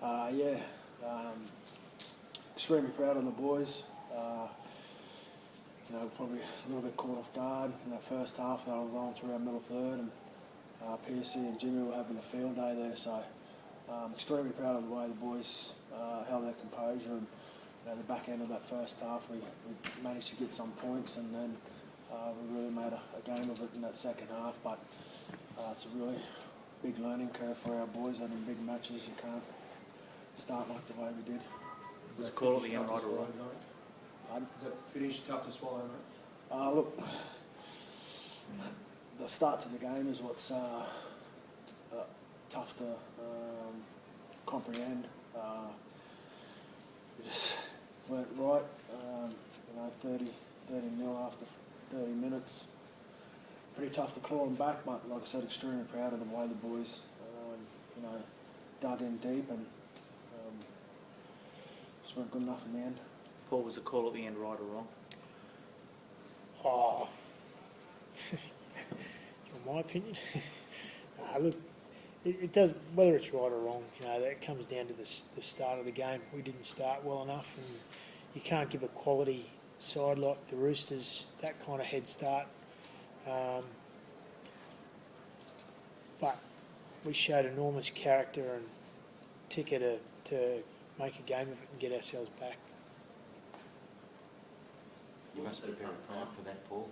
Yeah, extremely proud of the boys. Probably a little bit caught off guard in that first half. They were rolling through our middle third, and PSC and Jimmy were having a field day there. So extremely proud of the way the boys held their composure. And the back end of that first half, we managed to get some points, and then we really made a game of it in that second half. But it's a really big learning curve for our boys, and in big matches you can't start like the way we did. Was a call at the end right or wrong? Is that finish tough to swallow, mate? Look, the start to the game is what's tough to comprehend. We just weren't right. 30-0 after 30 minutes. Pretty tough to claw them back, but like I said, extremely proud of the way the boys, dug in deep and just weren't good enough in the end. Paul, was the call at the end right or wrong? Oh, in my opinion, look, it does, whether it's right or wrong, that comes down to the start of the game. We didn't start well enough, and you can't give a quality side like the Roosters that kind of head start. But we showed enormous character and ticker to make a game of it and get ourselves back. You must be very proud for that, Paul.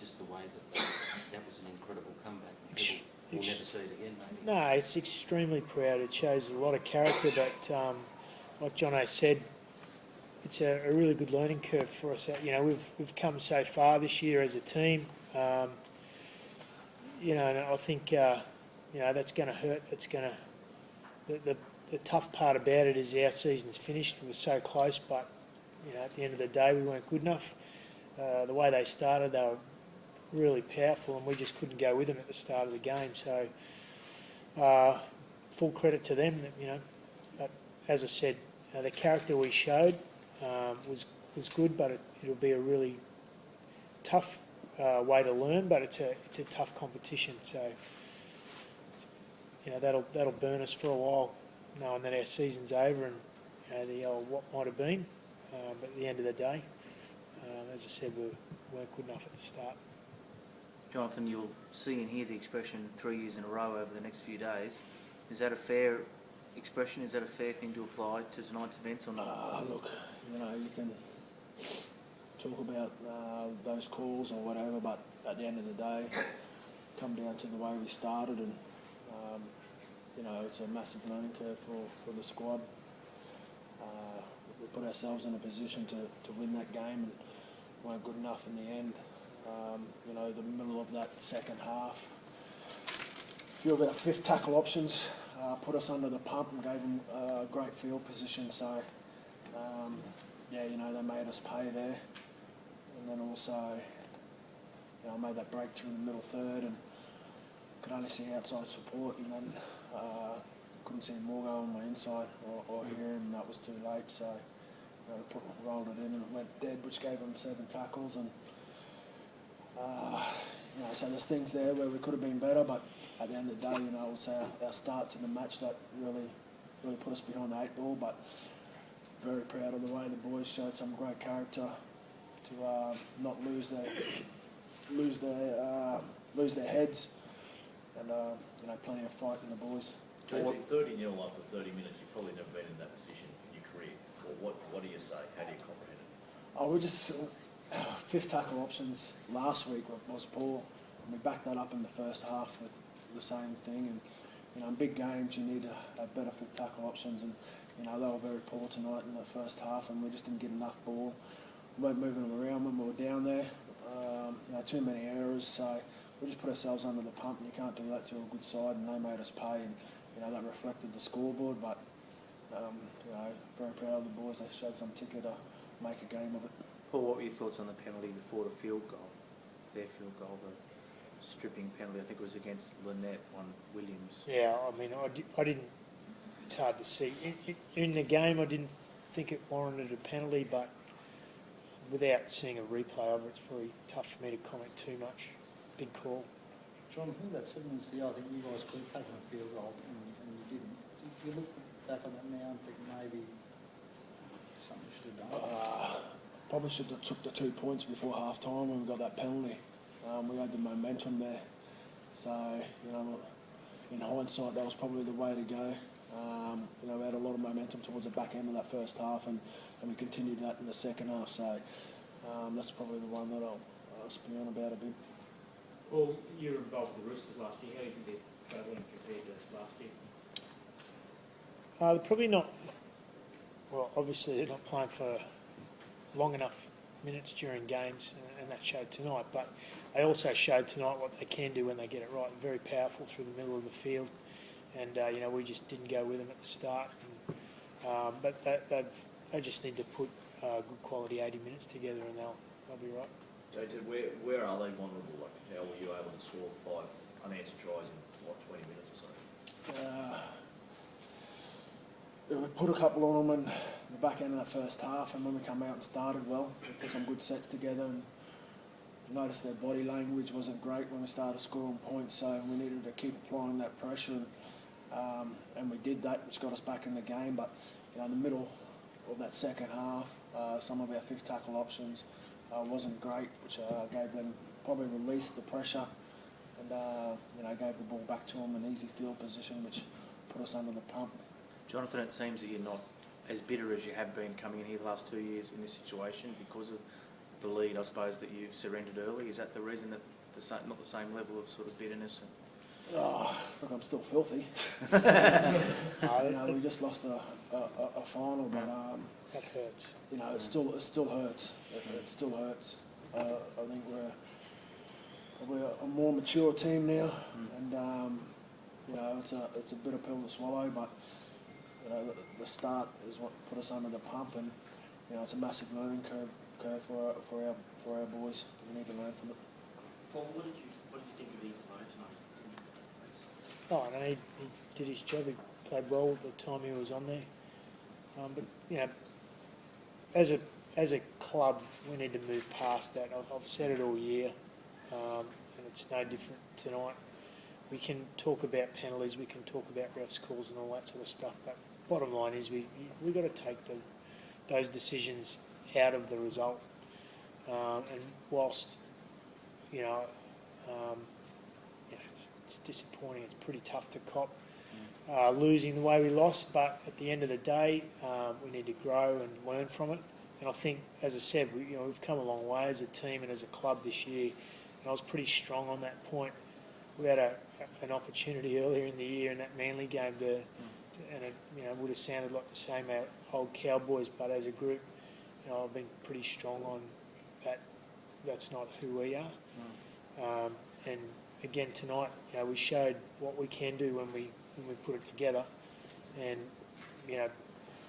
Just the way that was an incredible comeback. We'll never see it again, maybe. No, it's extremely proud. It shows a lot of character, but like Jono said, it's a really good learning curve for us. We've come so far this year as a team. And I think that's going to hurt. It's going to. The tough part about it is our season's finished. We were so close, but at the end of the day, we weren't good enough. The way they started, they were really powerful, and we just couldn't go with them at the start of the game. So, full credit to them. But as I said, the character we showed was good, but it'll be a really tough way to learn. But it's a tough competition. So, that'll burn us for a while, knowing that our season's over and the old what might have been. But at the end of the day, as I said, we weren't good enough at the start. Jonathan, you'll see and hear the expression 3 years in a row over the next few days. Is that a fair expression? Is that a fair thing to apply to tonight's events or not? Look, you can talk about those calls or whatever, but at the end of the day, come down to the way we started, and it's a massive learning curve for the squad. We put ourselves in a position to win that game and weren't good enough in the end. The middle of that second half, a few of our fifth tackle options put us under the pump and gave them a great field position. So, they made us pay there. And then also, I made that breakthrough in the middle third and could only see outside support, and then couldn't see Morgo on my inside or here, and that was too late. So rolled it in and it went dead, which gave them 7 tackles. And so there's things there where we could have been better, but at the end of the day, it was our start to the match that really put us behind the 8 ball. But very proud of the way the boys showed some great character to not lose their heads, and plenty of fight in the boys. 30-0 after 30 minutes, you've probably never been in that position in your career. Well, what do you say? How do you comprehend it? We just fifth tackle options last week was poor, and we backed that up in the first half with the same thing. And in big games, you need to have better fifth tackle options, and they were very poor tonight in the first half, and we just didn't get enough ball. We weren't moving them around when we were down there. Too many errors, so we just put ourselves under the pump, and you can't do that to a good side, and they made us pay, and that reflected the scoreboard. But very proud of the boys. They showed some ticker to make a game of it. Paul, what were your thoughts on the penalty before the field goal? Their field goal, the stripping penalty, I think it was against Lynette on Williams. Yeah, I didn't. It's hard to see in the game. I didn't think it warranted a penalty, but without seeing a replay of it, it's probably tough for me to comment too much. Big call. John, I think that 7 minutes there, I think you guys could have taken a field goal and you didn't. You look back on that now and think maybe something should have done? Probably should have took the 2 points before half time when we got that penalty. We had the momentum there. So, you know, in hindsight, that was probably the way to go. You know, we had a lot of momentum towards the back end of that first half, and we continued that in the second half. So that's probably the one that I'll speak on about a bit. Well, you were involved with the Roosters last year. How do you think they're travelling compared to last year? They're probably not. Well, obviously they're not playing for long enough minutes during games, and that showed tonight. But they also showed tonight what they can do when they get it right. Very powerful through the middle of the field, and you know, we just didn't go with them at the start. And, but they just need to put good quality 80 minutes together, and they'll be right. Jason, where are they vulnerable? Like, how were you able to score 5 unanswered tries in, 20 minutes or so? We put a couple on them in the back end of that first half, and when we come out and started well, we put some good sets together, and you noticed their body language wasn't great when we started scoring points, so we needed to keep applying that pressure, and we did that, which got us back in the game. But you know, in the middle of that second half, some of our fifth tackle options wasn't great, which gave them, probably released the pressure, and you know, gave the ball back to them in easy field position, which put us under the pump. Jonathan, it seems that you're not as bitter as you have been coming in here the last 2 years in this situation because of the lead, I suppose, that you surrendered early. Is that the reason that not the same level of sort of bitterness? Look, I'm still filthy. You know, we just lost a final, but That hurts. you know, it still hurts. It still hurts. I think we're probably a more mature team now, and you know, it's a bitter pill to swallow, but you know, the start is what put us under the pump, and you know, it's a massive learning curve for our boys. We need to learn from it. Paul, what did you think of Ethan Oh, no, he did his job. He played well at the time he was on there. But you know, as a club, we need to move past that. I've said it all year, and it's no different tonight. We can talk about penalties, we can talk about refs calls and all that sort of stuff, but bottom line is we got to take those decisions out of the result. And whilst you know, it's disappointing, it's pretty tough to cop losing the way we lost, but at the end of the day, we need to grow and learn from it. And I think, as I said, we've come a long way as a team and as a club this year, and I was pretty strong on that point. We had an opportunity earlier in the year in that Manly game and it would have sounded like the same old Cowboys, but as a group, I've been pretty strong on that. That's not who we are. And again tonight, we showed what we can do when we put it together, and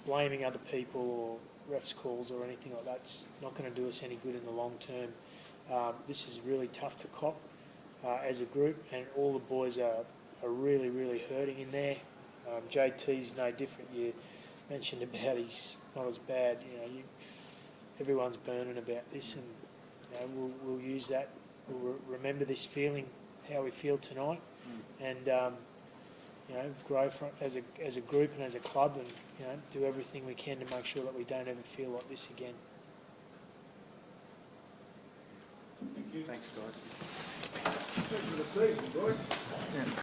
blaming other people or refs calls or anything like that's not going to do us any good in the long term. This is really tough to cop as a group, and all the boys are really, really hurting in there. JT's no different. You mentioned about he's not as bad. Everyone's burning about this, and we'll use that. We'll remember this feeling, how we feel tonight, and grow from as a group and as a club, and do everything we can to make sure that we don't ever feel like this again. Thanks, guys. Thanks for the season, boys. Yeah.